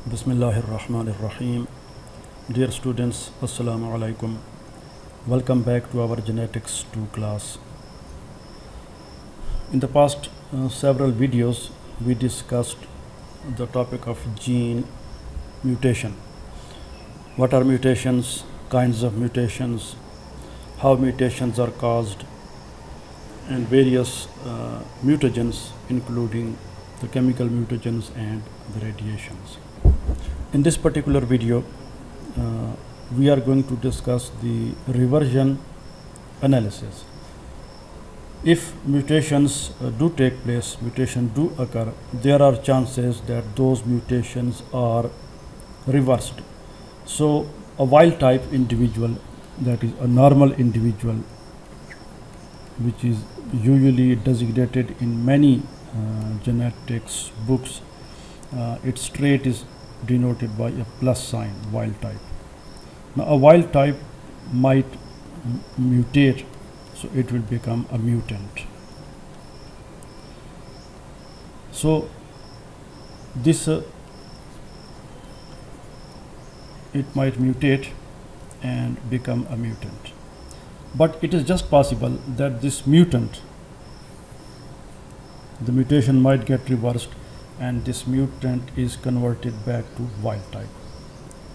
Bismillahir Rahmanir Rahim. Dear students, Assalamu alaikum. Welcome back to our Genetics 2 class. In the past several videos, we discussed the topic of gene mutation. What are mutations, kinds of mutations, how mutations are caused, and various mutagens, including the chemical mutagens and the radiations. In this particular video, we are going to discuss the reversion analysis. If mutations do take place, mutations do occur, there are chances that those mutations are reversed. So a wild type individual, that is a normal individual, which is usually designated in many genetics books, its trait is denoted by a plus sign, wild type. Now a wild type might mutate, so it will become a mutant. So this it might mutate and become a mutant, but it is just possible that this mutant, the mutation might get reversed and this mutant is converted back to wild type.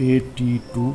AT2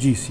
GC.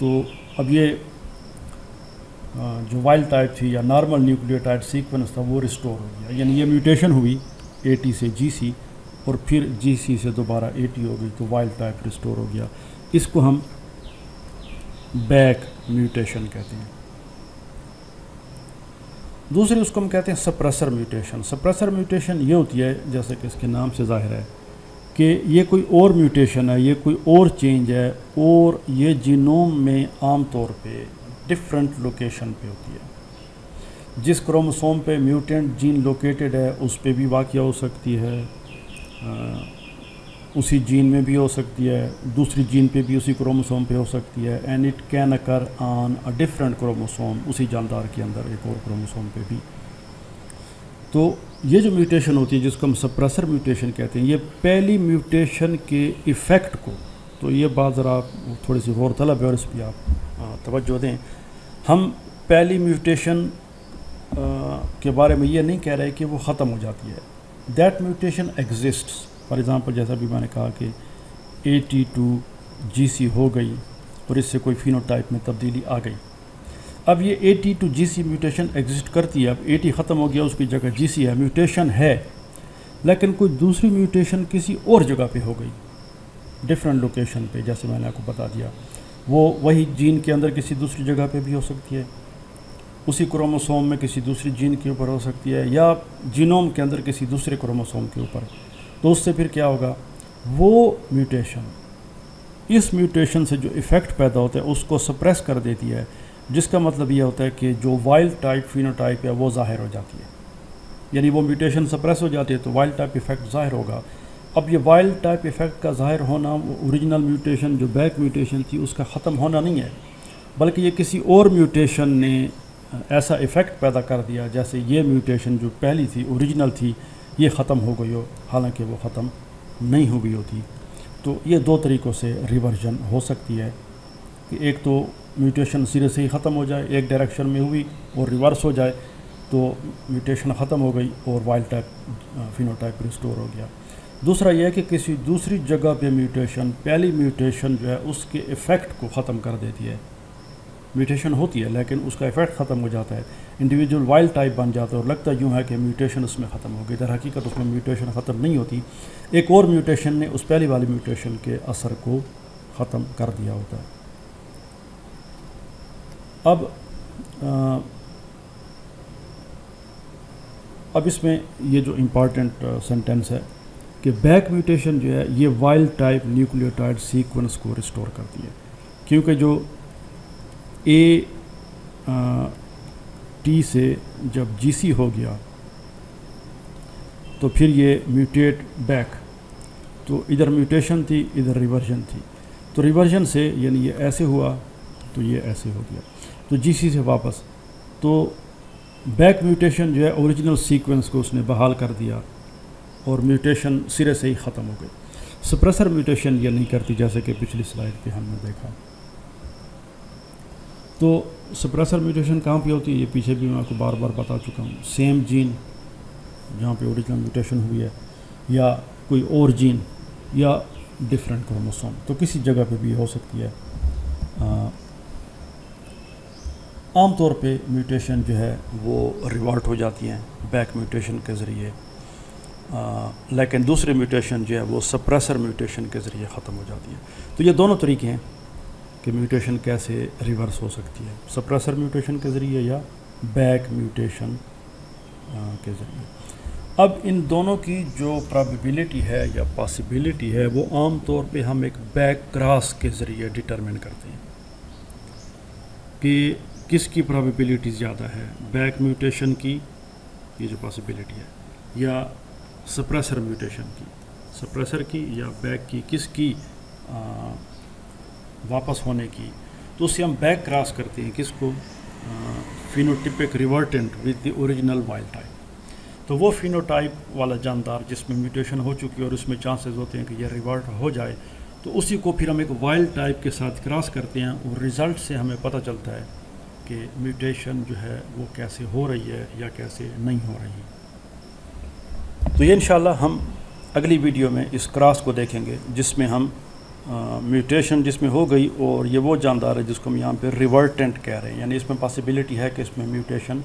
تو اب یہ جو wild type تھی یا normal nucleotide sequence تھا وہ restore ہو گیا، یعنی یہ میوٹیشن ہوئی اے ٹی سے جی سی اور پھر جی سی سے دوبارہ اے ٹی ہو گئی، تو وائلڈ ٹائپ ریسٹور ہو گیا. اس کو ہم بیک میوٹیشن کہتے ہیں. دوسری اس کو ہم کہتے ہیں سپریسر میوٹیشن. سپریسر میوٹیشن یہ ہوتی ہے، جیسے کہ اس کے نام سے ظاہر ہے، کہ یہ کوئی اور میوٹیشن ہے، یہ کوئی اور چینج ہے، اور یہ جینوم میں عام طور پہ ڈفرینٹ لوکیشن پہ ہوتی ہے. جس کروموسوم پہ میوٹینٹ جین لوکیٹڈ ہے اس پہ بھی واقع ہو سکتی ہے، اسی جین میں بھی ہو سکتی ہے، دوسری جین پہ بھی اسی کروموسوم پہ ہو سکتی ہے. And it can occur on a different chromosome, اسی جاندار کے اندر ایک اور کروموسوم پہ بھی. تو یہ جو میوٹیشن ہوتی ہے جس کو ہم سپریسر میوٹیشن کہتے ہیں، یہ پہلی میوٹیشن کے ایفیکٹ کو، تو یہ بات ذرا تھوڑی سی غور طلب ہے اور اس پہ آپ توجہ دیں. ہم پہلی میوٹیشن کے بارے میں یہ نہیں کہہ رہے کہ وہ ختم ہو جاتی ہے. That mutation exists. For example جیسا بھی میں نے کہا کہ اے ٹی ٹو جی سی ہو گئی اور اس سے کوئی فینوٹائپ میں تبدیلی آ گئی. اب یہ A T to G C mutation exist کرتی ہے. اب اے ٹی ختم ہو گیا، اس کی جگہ جی سی ہے، میوٹیشن ہے، لیکن کوئی دوسری میوٹیشن کسی اور جگہ پہ ہو گئی، ڈفرینٹ لوکیشن پہ، جیسے میں نے آپ کو بتا دیا. وہ وہی جین کے اندر کسی دوسری جگہ پہ بھی ہو سکتی ہے، اسی کروموسوم میں کسی دوسری جین کے اوپر ہو سکتی ہے، یا جینوم کے اندر کسی دوسرے کروموسوم کے اوپر. تو اس سے پھر کیا ہوگا، وہ میوٹیشن، اس میوٹیشن سے جو ایفیکٹ پیدا ہوتا ہے اس کو سپریس کر دیتی ہے، جس کا مطلب یہ ہوتا ہے کہ جو وائلڈ ٹائپ فینوٹائپ ہے وہ ظاہر ہو جاتی ہے. یعنی وہ میوٹیشن سپریس ہو جاتی ہے تو وائلڈ ٹائپ ایفیکٹ ظاہر ہوگا. اب یہ وائلڈ ٹائپ ایفیکٹ کا ظاہر ہونا، اوریجنل میوٹیشن جو بیک میوٹیشن تھی اس کا ختم ہونا نہیں ہے، بلکہ یہ کسی اور میوٹیشن نے ایسا ایفیکٹ پیدا کر دیا جیسے یہ میوٹیشن جو پہلی تھی، اوریجنل تھی، یہ ختم ہو گئی ہو، حالانکہ وہ ختم نہیں ہو گئی ہوتی. تو یہ دو طریقوں سے ریورژن ہو سکتی ہے، کہ ایک تو میوٹیشن سرے سے ہی ختم ہو جائے، ایک ڈائریکشن میں ہوئی اور ریورس ہو جائے تو میوٹیشن ختم ہو گئی اور وائلڈ ٹائپ فینوٹائپ ریسٹور ہو گیا. دوسرا یہ ہے کہ کسی دوسری جگہ پہ میوٹیشن پہلی میوٹیشن جو ہے اس کے ایفیکٹ کو ختم کر دیتی ہے. میوٹیشن ہوتی ہے لیکن اس کا ایفیکٹ ختم ہو جاتا ہے، انڈیویجول وائلڈ ٹائپ بن جاتا ہے اور لگتا یوں ہے کہ میوٹیشن اس میں ختم ہو گئی. در حقیقت اس میں میوٹیشن ختم نہیں ہوتی، ایک اور میوٹیشن نے اس پہلی والی میوٹیشن کے اثر کو ختم کر دیا ہوتا ہے. اب اس میں یہ جو امپارٹنٹ سینٹینس ہے کہ بیک میوٹیشن جو ہے یہ وائلڈ ٹائپ نیوکلیوٹائڈ سیکوینس کو ریسٹور کرتی ہے، کیونکہ جو اے ٹی سے جب جی سی ہو گیا تو پھر یہ میوٹیٹ بیک، تو ادھر میوٹیشن تھی ادھر ریورژن تھی، تو ریورژن سے یعنی یہ ایسے ہوا تو یہ ایسے ہو گیا، تو جی سی سے واپس، تو بیک میوٹیشن جو ہے اوریجنل سیکوینس کو اس نے بحال کر دیا اور میوٹیشن سرے سے ہی ختم ہو گئی. سپریسر میوٹیشن یہ نہیں کرتی، جیسے کہ پچھلی سلائڈ پہ ہم نے دیکھا. تو سپریسر میوٹیشن کہاں پہ ہوتی ہے، یہ پیچھے بھی میں آپ کو بار بار بتا چکا ہوں. سیم جین جہاں پہ اوریجنل میوٹیشن ہوئی ہے، یا کوئی اور جین، یا ڈفرینٹ کروموسوم، تو کسی جگہ پہ بھی ہو سکتی ہے. عام طور پہ میوٹیشن جو ہے وہ ریورٹ ہو جاتی ہیں بیک میوٹیشن کے ذریعے، لیکن دوسری میوٹیشن جو ہے وہ سپریسر میوٹیشن کے ذریعے ختم ہو جاتی ہے. تو یہ دونوں طریقے ہیں کہ میوٹیشن کیسے ریورس ہو سکتی ہے، سپریسر میوٹیشن کے ذریعے یا بیک میوٹیشن کے ذریعے. اب ان دونوں کی جو پرابیبلٹی ہے یا پاسبلٹی ہے وہ عام طور پہ ہم ایک بیک کراس کے ذریعے ڈٹرمن کرتے ہیں کہ کس کی پرابیبلٹی زیادہ ہے، بیک میوٹیشن کی، یہ جو پاسبلٹی ہے، یا سپریسر میوٹیشن کی، سپریسر کی یا بیک کی، کس کی واپس ہونے کی. تو اس سے ہم بیک کراس کرتے ہیں کس کو، phenotypic revertant with the original wild type. تو وہ فینوٹائپ والا جاندار جس میں میوٹیشن ہو چکی ہے اور اس میں چانسز ہوتے ہیں کہ یہ ریورٹ ہو جائے، تو اسی کو پھر ہم ایک وائلڈ ٹائپ کے ساتھ کراس کرتے ہیں اور رزلٹ سے ہمیں پتہ چلتا ہے کہ میوٹیشن جو ہے وہ کیسے ہو رہی ہے یا کیسے نہیں ہو رہی. تو یہ انشاءاللہ ہم اگلی ویڈیو میں اس کراس کو دیکھیں گے، جس میں ہم میوٹیشن جس میں ہو گئی اور یہ وہ جاندار ہے جس کو ہم یہاں پہ ریورٹنٹ کہہ رہے ہیں، یعنی اس میں پاسبلٹی ہے کہ اس میں میوٹیشن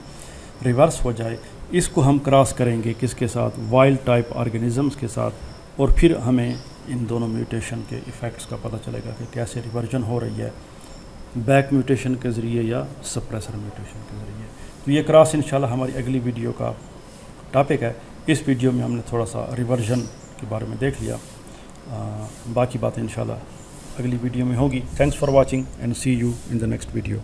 ریورس ہو جائے. اس کو ہم کراس کریں گے کس کے ساتھ؟ وائلڈ ٹائپ آرگینزمس کے ساتھ، اور پھر ہمیں ان دونوں میوٹیشن کے ایفیکٹس کا پتہ چلے گا کہ کیسے ریورژن ہو رہی ہے، بیک میوٹیشن کے ذریعے یا سپریسر میوٹیشن کے ذریعے. تو یہ کراس انشاءاللہ ہماری اگلی ویڈیو کا ٹاپک ہے. اس ویڈیو میں ہم نے تھوڑا سا ریورژن کے بارے میں دیکھ لیا، باقی باتیں انشاءاللہ اگلی ویڈیو میں ہوگی. Thanks for watching and see you in the next video.